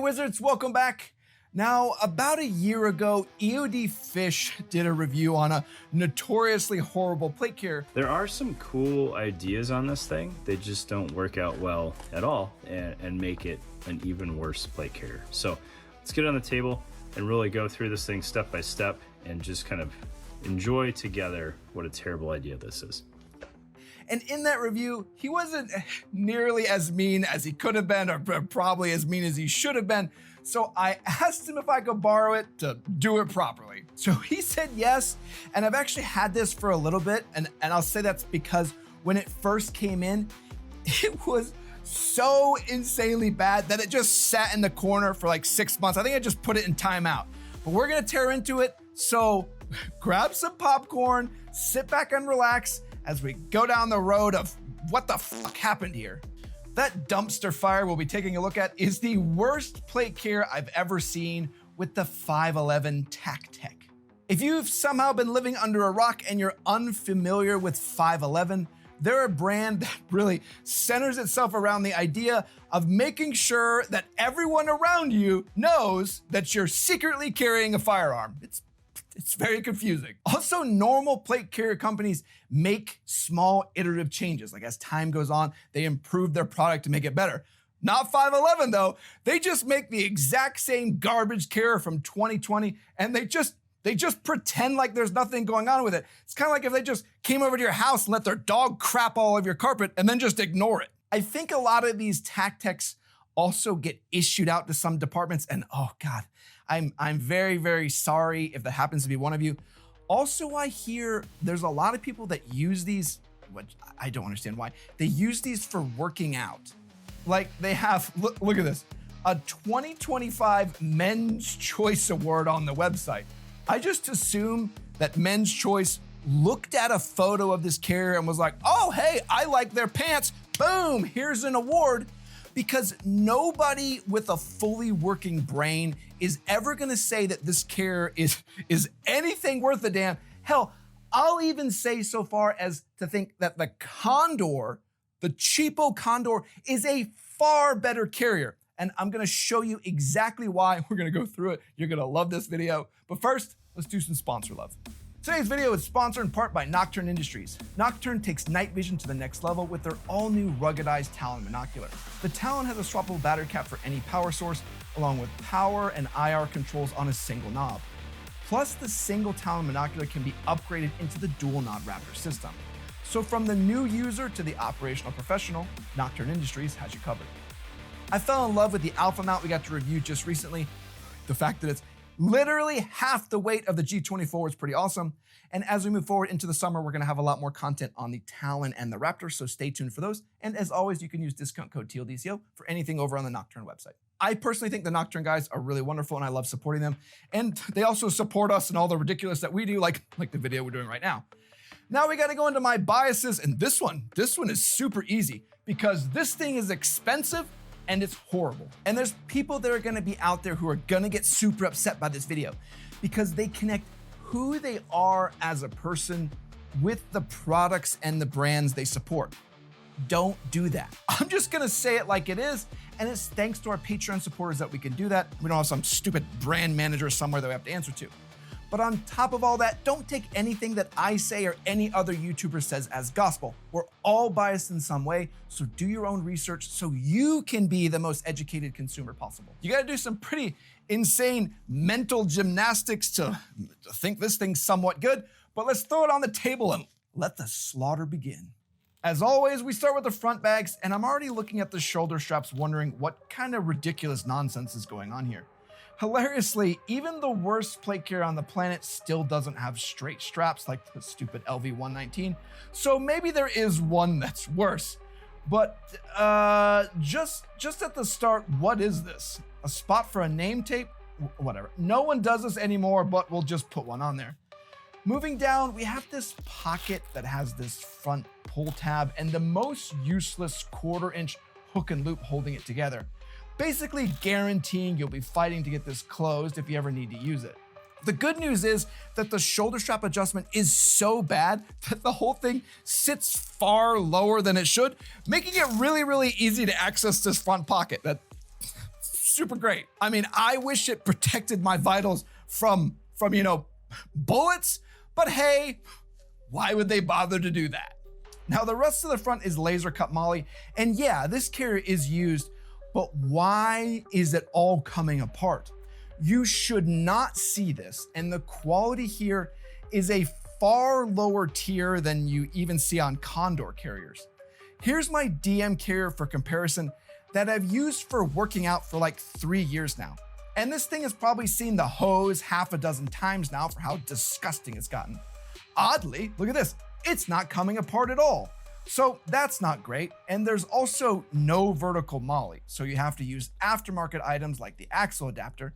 Wizards, welcome back. Now, about a year ago, EOD Fish did a review on a notoriously horrible plate carrier. There are some cool ideas on this thing. They just don't work out well at all and make it an even worse plate carrier. So let's get on the table and really go through this thing step by step and just kind of enjoy together what a terrible idea this is. And in that review, he wasn't nearly as mean as he could have been, or probably as mean as he should have been. So I asked him if I could borrow it to do it properly. So he said yes, and I've actually had this for a little bit, and I'll say that's because when it first came in, it was so insanely bad that it just sat in the corner for like 6 months. I think I just put it in timeout. But we're gonna tear into it, so grab some popcorn, sit back and relax as we go down the road of what the fuck happened here. That dumpster fire we'll be taking a look at is the worst plate carrier I've ever seen with the 5.11 Tactec. If you've somehow been living under a rock and you're unfamiliar with 5.11, they're a brand that really centers itself around the idea of making sure that everyone around you knows that you're secretly carrying a firearm. It's very confusing. Also, normal plate carrier companies make small iterative changes. Like as time goes on, they improve their product to make it better. Not 5.11 though. They just make the exact same garbage carrier from 2020 and they just pretend like there's nothing going on with it. It's kind of like if they just came over to your house and let their dog crap all over your carpet and then just ignore it. I think a lot of these Tactecs also get issued out to some departments, and oh God, I'm very, very sorry if that happens to be one of you. Also, I hear there's a lot of people that use these, which I don't understand why, they use these for working out. Like they have, look at this, a 2025 Men's Choice Award on the website. I just assume that Men's Choice looked at a photo of this carrier and was like, oh, hey, I like their pants. Boom, here's an award. Because nobody with a fully working brain is ever gonna say that this carrier is anything worth a damn. Hell, I'll even say so far as to think that the Condor, the cheapo Condor, is a far better carrier. And I'm gonna show you exactly why. We're gonna go through it. You're gonna love this video. But first, let's do some sponsor love. Today's video is sponsored in part by Nocturn Industries. Nocturn takes night vision to the next level with their all-new ruggedized Talon monocular. The Talon has a swappable battery cap for any power source, along with power and IR controls on a single knob. Plus, the single Talon monocular can be upgraded into the dual knob Raptor system. So from the new user to the operational professional, Nocturn Industries has you covered. I fell in love with the Alpha mount we got to review just recently. The fact that it's literally half the weight of the G24 is pretty awesome. And as we move forward into the summer, we're gonna have a lot more content on the Talon and the Raptor, so stay tuned for those. And as always, you can use discount code TLDco for anything over on the Nocturn website. I personally think the Nocturn guys are really wonderful and I love supporting them. And they also support us in all the ridiculous that we do, like the video we're doing right now. Now we gotta go into my biases, and this one is super easy because this thing is expensive and it's horrible. And there's people that are gonna be out there who are gonna get super upset by this video because they connect who they are as a person with the products and the brands they support. Don't do that. I'm just gonna say it like it is, and it's thanks to our Patreon supporters that we can do that. We don't have some stupid brand manager somewhere that we have to answer to. But on top of all that, don't take anything that I say or any other YouTuber says as gospel. We're all biased in some way, so do your own research so you can be the most educated consumer possible. You gotta do some pretty insane mental gymnastics to think this thing's somewhat good, but let's throw it on the table and let the slaughter begin. As always, we start with the front bags, and I'm already looking at the shoulder straps wondering what kind of ridiculous nonsense is going on here. Hilariously, even the worst plate carrier on the planet still doesn't have straight straps like the stupid LV-119, so maybe there is one that's worse. But just at the start, what is this? A spot for a name tape? Whatever. No one does this anymore, but we'll just put one on there. Moving down, we have this pocket that has this front pull tab and the most useless 1/4-inch hook and loop holding it together, basically guaranteeing you'll be fighting to get this closed if you ever need to use it. The good news is that the shoulder strap adjustment is so bad that the whole thing sits far lower than it should, making it really, really easy to access this front pocket. That's super great. I mean, I wish it protected my vitals from bullets, but hey, why would they bother to do that? Now, the rest of the front is laser cut moly, and yeah, this carrier is used, but why is it all coming apart? You should not see this, and the quality here is a far lower tier than you even see on Condor carriers. Here's my DM carrier for comparison that I've used for working out for like 3 years now. And this thing has probably seen the hose half a dozen times now for how disgusting it's gotten. Oddly, look at this, it's not coming apart at all. So that's not great. And there's also no vertical moly. So you have to use aftermarket items like the axle adapter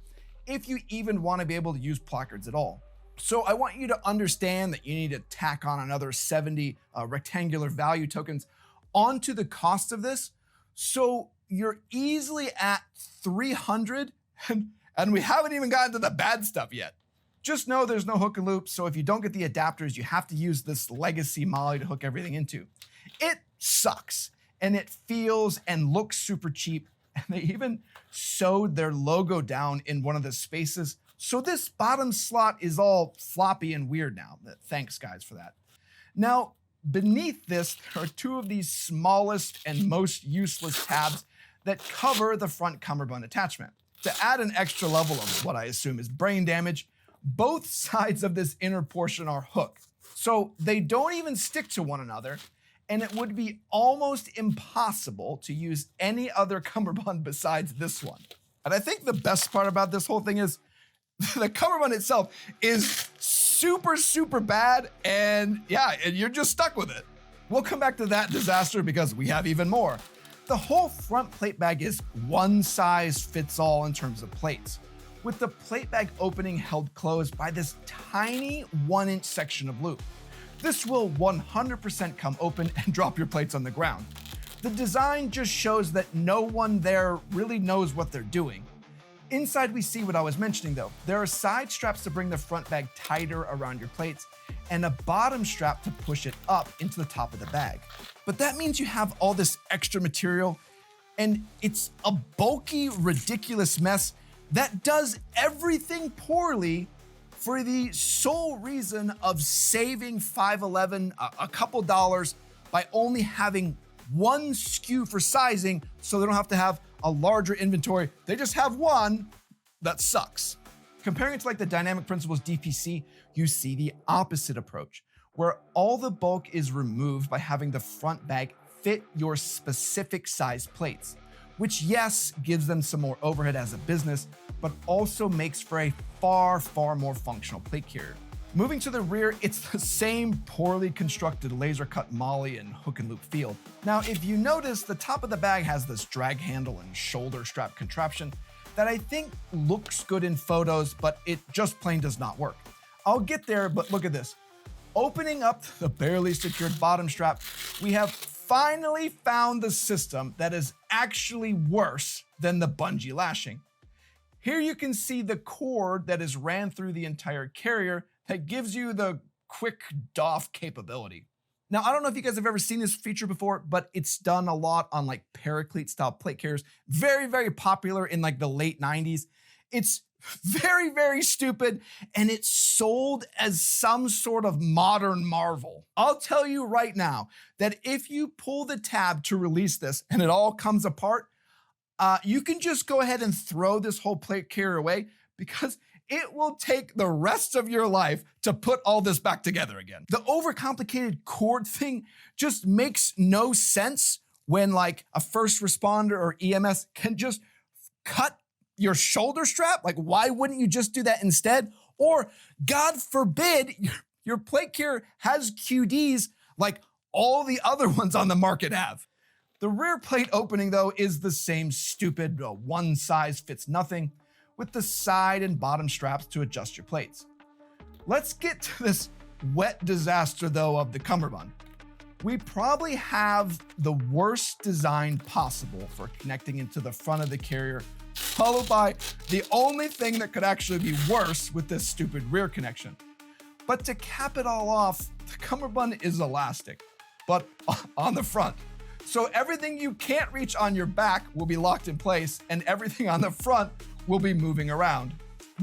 if you even want to be able to use placards at all. So I want you to understand that you need to tack on another 70 rectangular value tokens onto the cost of this. So you're easily at 300 and we haven't even gotten to the bad stuff yet. Just know there's no hook and loop, so if you don't get the adapters, you have to use this legacy moly to hook everything into. It sucks, and it feels and looks super cheap, and they even sewed their logo down in one of the spaces, so this bottom slot is all floppy and weird now. Thanks, guys, for that. Now, beneath this, there are two of these smallest and most useless tabs that cover the front cummerbund attachment. To add an extra level of what I assume is brain damage, both sides of this inner portion are hooked, so they don't even stick to one another, and it would be almost impossible to use any other cummerbund besides this one. And I think the best part about this whole thing is the cummerbund itself is super, super bad, and yeah, and you're just stuck with it. We'll come back to that disaster because we have even more. The whole front plate bag is one size fits all in terms of plates, with the plate bag opening held closed by this tiny 1-inch section of loop. This will 100% come open and drop your plates on the ground. The design just shows that no one there really knows what they're doing. Inside we see what I was mentioning though. There are side straps to bring the front bag tighter around your plates and a bottom strap to push it up into the top of the bag. But that means you have all this extra material and it's a bulky, ridiculous mess that does everything poorly for the sole reason of saving 5.11 a couple dollars by only having one SKU for sizing so they don't have to have a larger inventory. They just have one. That sucks. Comparing it to like the Dynamic Principles DPC, you see the opposite approach, where all the bulk is removed by having the front bag fit your specific size plates, which yes, gives them some more overhead as a business, but also makes for a far, far more functional plate carrier. Moving to the rear, it's the same poorly constructed laser cut moly and hook and loop field. Now, if you notice, the top of the bag has this drag handle and shoulder strap contraption that I think looks good in photos, but it just plain does not work. I'll get there, but look at this. Opening up the barely secured bottom strap, we have finally found the system that is actually worse than the bungee lashing. Here you can see the cord that is ran through the entire carrier that gives you the quick doff capability. Now, I don't know if you guys have ever seen this feature before, but it's done a lot on like Paraclete style plate carriers. Very, very popular in like the late 90s. It's very, very stupid, and it's sold as some sort of modern marvel. I'll tell you right now that if you pull the tab to release this and it all comes apart, you can just go ahead and throw this whole plate carrier away because it will take the rest of your life to put all this back together again. The overcomplicated cord thing just makes no sense when like a first responder or EMS can just cut your shoulder strap. Like, why wouldn't you just do that instead? Or God forbid your plate carrier has QDs like all the other ones on the market have. The rear plate opening though is the same stupid one size fits nothing, with the side and bottom straps to adjust your plates. Let's get to this wet disaster though of the cummerbund. We probably have the worst design possible for connecting into the front of the carrier, followed by the only thing that could actually be worse with this stupid rear connection. But to cap it all off, the cummerbund is elastic, but on the front. So everything you can't reach on your back will be locked in place, and everything on the front will be moving around.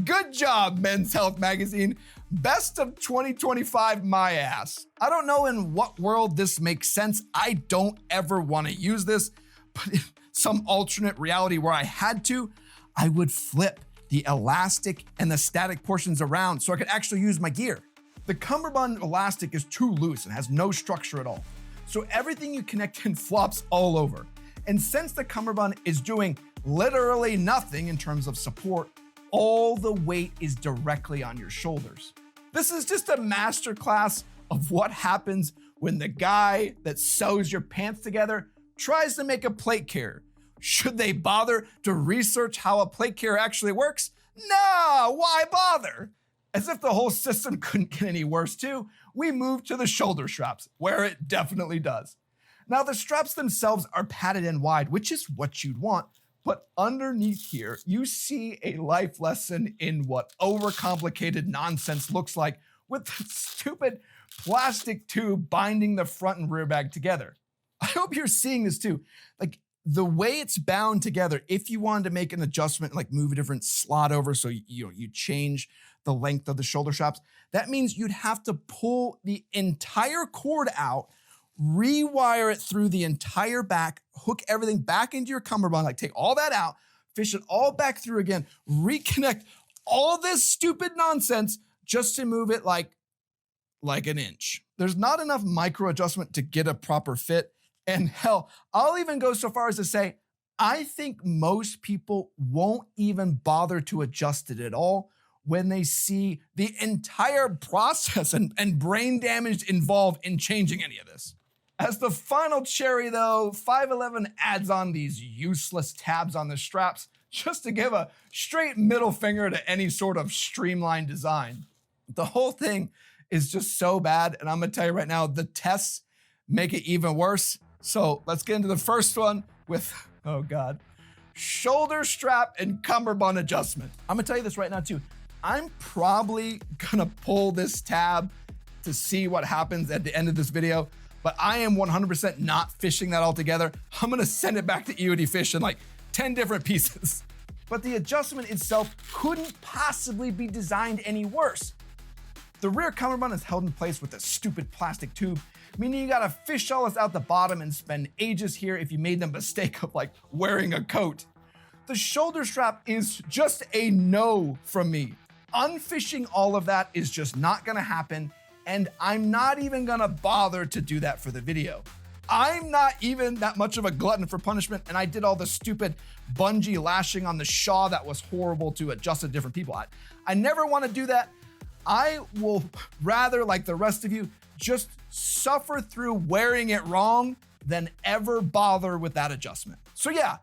Good job, Men's Health Magazine. Best of 2025, my ass. I don't know in what world this makes sense. I don't ever want to use this, but in some alternate reality where I had to, I would flip the elastic and the static portions around so I could actually use my gear. The Cummerbund elastic is too loose and has no structure at all. So everything you connect in flops all over. And since the Cummerbund is doing literally nothing in terms of support, all the weight is directly on your shoulders. This is just a masterclass of what happens when the guy that sews your pants together tries to make a plate carrier. Should they bother to research how a plate carrier actually works? No, why bother? As if the whole system couldn't get any worse too, we move to the shoulder straps, where it definitely does. Now the straps themselves are padded and wide, which is what you'd want, but underneath here, you see a life lesson in what overcomplicated nonsense looks like with the stupid plastic tube binding the front and rear bag together. I hope you're seeing this too. Like the way it's bound together, if you wanted to make an adjustment, like move a different slot over so you change the length of the shoulder straps, that means you'd have to pull the entire cord out, rewire it through the entire back, hook everything back into your cummerbund, like take all that out, fish it all back through again, reconnect all this stupid nonsense just to move it like an inch. There's not enough micro adjustment to get a proper fit. And hell, I'll even go so far as to say, I think most people won't even bother to adjust it at all when they see the entire process and brain damage involved in changing any of this. As the final cherry though, 5.11 adds on these useless tabs on the straps just to give a straight middle finger to any sort of streamlined design. The whole thing is just so bad, and I'm gonna tell you right now, the tests make it even worse. So let's get into the first one with, oh God, shoulder strap and cummerbund adjustment. I'm gonna tell you this right now too. I'm probably gonna pull this tab to see what happens at the end of this video, but I am 100% not fishing that all together. I'm gonna send it back to EOD Fish in like 10 different pieces. But the adjustment itself couldn't possibly be designed any worse. The rear cummerbund is held in place with a stupid plastic tube, meaning you gotta fish all this out the bottom and spend ages here if you made the mistake of like wearing a coat. The shoulder strap is just a no from me. Unfishing all of that is just not gonna happen, and I'm not even gonna bother to do that for the video. I'm not even that much of a glutton for punishment, and I did all the stupid bungee lashing on the Shaw that was horrible to adjust to different people. I never wanna do that. I will rather, like the rest of you, just suffer through wearing it wrong than ever bother with that adjustment. So yeah,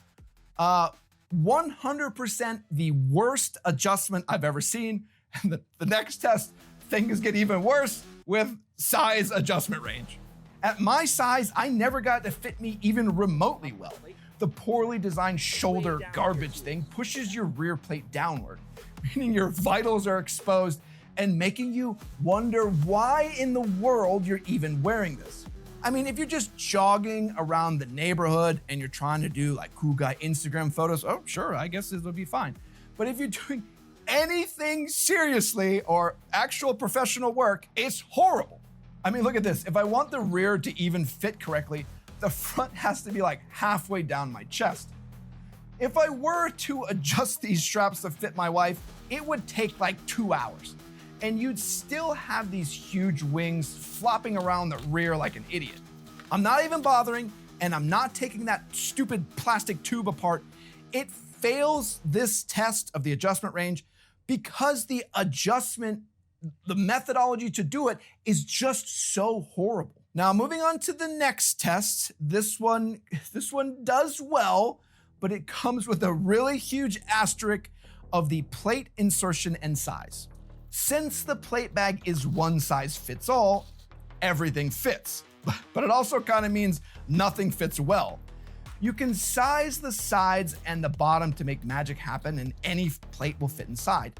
100% the worst adjustment I've ever seen. And the next test, things get even worse with size adjustment range. At my size, I never got it to fit me even remotely well. The poorly designed shoulder garbage thing pushes your rear plate downward, meaning your vitals are exposed and making you wonder why in the world you're even wearing this. I mean, if you're just jogging around the neighborhood and you're trying to do like cool guy Instagram photos, oh sure, I guess this will be fine. But if you're doing anything seriously or actual professional work, it's horrible. I mean, look at this. If I want the rear to even fit correctly, the front has to be like halfway down my chest. If I were to adjust these straps to fit my wife, it would take like 2 hours. And you'd still have these huge wings flopping around the rear like an idiot. I'm not even bothering, and I'm not taking that stupid plastic tube apart. It fails this test of the adjustment range because the adjustment, the methodology to do it is just so horrible. Now, moving on to the next test, this one does well, but it comes with a really huge asterisk of the plate insertion and size. Since the plate bag is one size fits all, everything fits. But it also kind of means nothing fits well. You can size the sides and the bottom to make magic happen, and any plate will fit inside.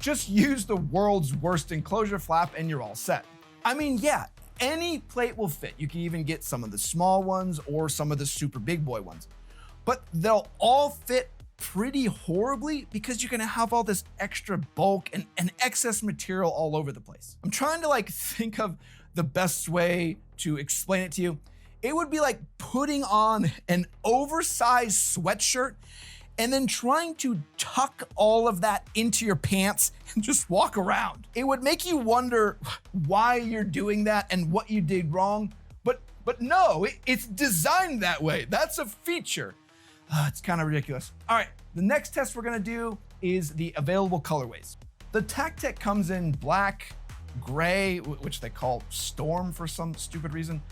Just use the world's worst enclosure flap and you're all set. I mean, yeah, any plate will fit. You can even get some of the small ones or some of the super big boy ones, but they'll all fit pretty horribly because you're gonna have all this extra bulk and excess material all over the place. I'm trying to like think of the best way to explain it to you. It would be like putting on an oversized sweatshirt and then trying to tuck all of that into your pants and just walk around. It would make you wonder why you're doing that and what you did wrong, but no, it's designed that way. That's a feature. It's kind of ridiculous. All right, the next test we're gonna do is the available colorways. The Tactec comes in black, gray, which they call Storm for some stupid reason,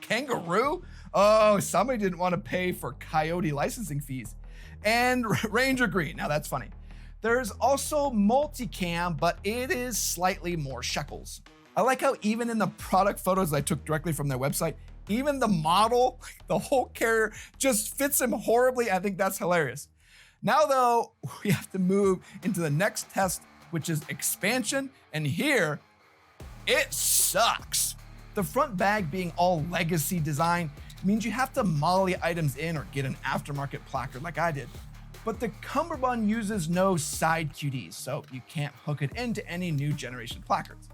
Kangaroo? Oh, somebody didn't want to pay for Coyote licensing fees, and Ranger Green. Now that's funny. There's also multicam, but it is slightly more shekels. I like how even in the product photos I took directly from their website, even the model, the whole carrier just fits him horribly. I think that's hilarious. Now though, we have to move into the next test, which is expansion, and here, it sucks. The front bag being all legacy design means you have to molly items in or get an aftermarket placard like I did. But the Cummerbund uses no side QDs, so you can't hook it into any new generation placards.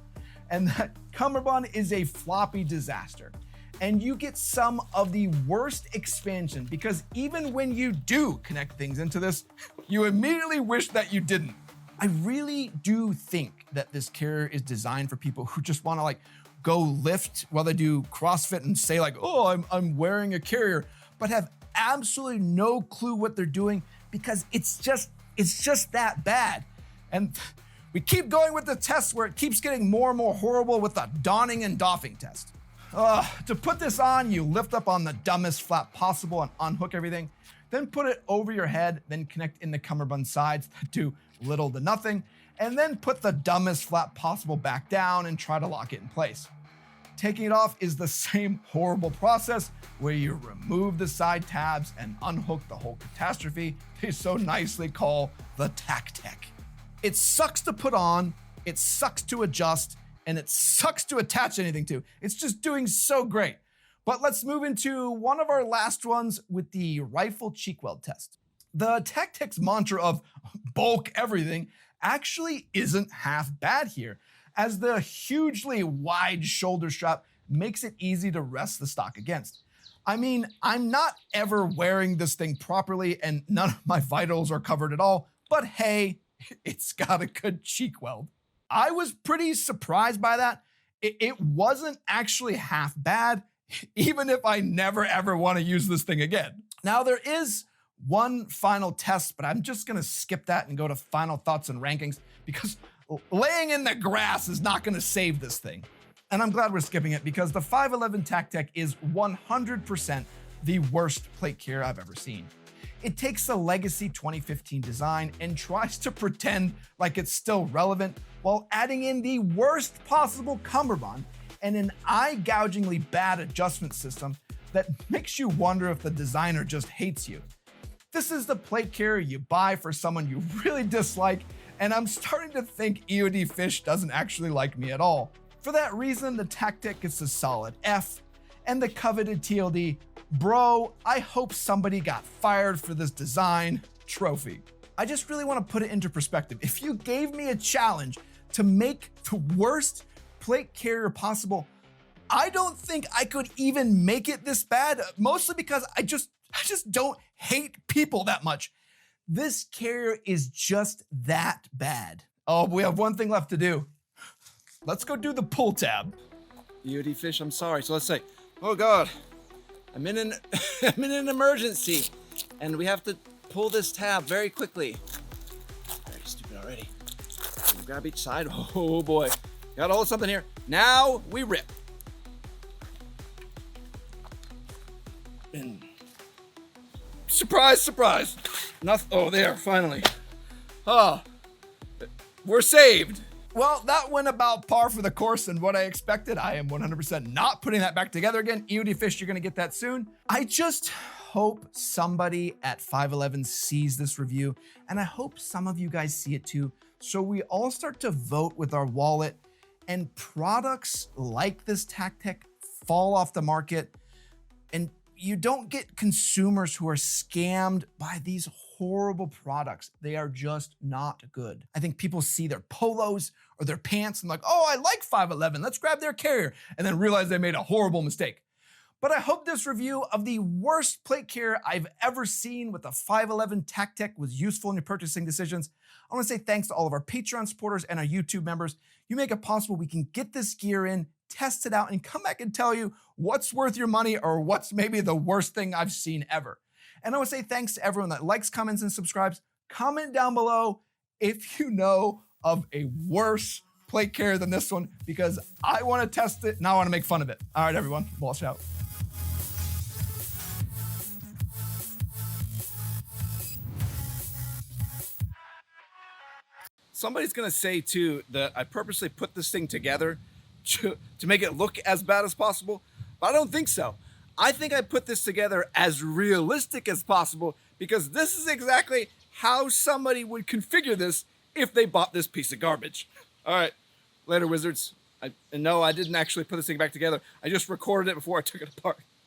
And that Cummerbund is a floppy disaster. And you get some of the worst expansion because even when you do connect things into this, you immediately wish that you didn't. I really do think that this carrier is designed for people who just want to like go lift while they do CrossFit and say like, oh, I'm wearing a carrier, but have absolutely no clue what they're doing because it's just that bad. And we keep going with the test where it keeps getting more and more horrible with the donning and doffing test. To put this on, you lift up on the dumbest flap possible and unhook everything, then put it over your head, then connect in the Cummerbund sides that do little to nothing, and then put the dumbest flap possible back down and try to lock it in place. Taking it off is the same horrible process where you remove the side tabs and unhook the whole catastrophe they so nicely call the Tactec. It sucks to put on, it sucks to adjust, and it sucks to attach anything to. It's just doing so great. But let's move into one of our last ones with the rifle cheek weld test. The Tactec's mantra of bulk everything actually isn't half bad here, as the hugely wide shoulder strap makes it easy to rest the stock against. I mean, I'm not ever wearing this thing properly and none of my vitals are covered at all, but hey, it's got a good cheek weld. I was pretty surprised by that. It wasn't actually half bad, even if I never ever want to use this thing again. Now there is one final test, but I'm just gonna skip that and go to final thoughts and rankings because laying in the grass is not gonna save this thing. And I'm glad we're skipping it because the 5.11 Tactec is 100% the worst plate carrier I've ever seen. It takes the legacy 2015 design and tries to pretend like it's still relevant while adding in the worst possible cummerbund and an eye-gougingly bad adjustment system that makes you wonder if the designer just hates you. This is the plate carrier you buy for someone you really dislike, and I'm starting to think EOD Fish doesn't actually like me at all. For that reason, the Tactec gets a solid F, and the coveted TLD, bro, I hope somebody got fired for this design trophy. I just really want to put it into perspective. If you gave me a challenge to make the worst plate carrier possible, I don't think I could even make it this bad, mostly because I just don't hate people that much. This carrier is just that bad. Oh, we have one thing left to do. Let's go do the pull tab. EOD Fish, I'm sorry. So let's say, oh God, I'm in an emergency and we have to pull this tab very quickly. Very stupid already. Grab each side. Oh boy. Gotta hold something here. Now we rip. And surprise, surprise. Nothing. Oh, there, finally. Oh, we're saved. Well, that went about par for the course and what I expected. I am 100% not putting that back together again. EOD Fish, you're gonna get that soon. I just hope somebody at 5.11 sees this review, and I hope some of you guys see it too, so we all start to vote with our wallet And products like this Tactec fall off the market, and you don't get consumers who are scammed by these horrible products. They are just not good. I think people see their polos or their pants and like, oh, I like 5.11, let's grab their carrier, and then realize they made a horrible mistake. But I hope this review of the worst plate carrier I've ever seen with the 5.11 Tactec was useful in your purchasing decisions. I want to say thanks to all of our Patreon supporters and our YouTube members. You make it possible we can get this gear in, test it out, and come back and tell you what's worth your money or what's maybe the worst thing I've seen ever. And I want to say thanks to everyone that likes, comments, and subscribes. Comment down below if you know of a worse plate carrier than this one, because I want to test it and I want to make fun of it. All right, everyone, wash out. Somebody's gonna say too that I purposely put this thing together to make it look as bad as possible, but I don't think so. I think I put this together as realistic as possible because this is exactly how somebody would configure this if they bought this piece of garbage. All right, later, wizards. No, I didn't actually put this thing back together. I just recorded it before I took it apart.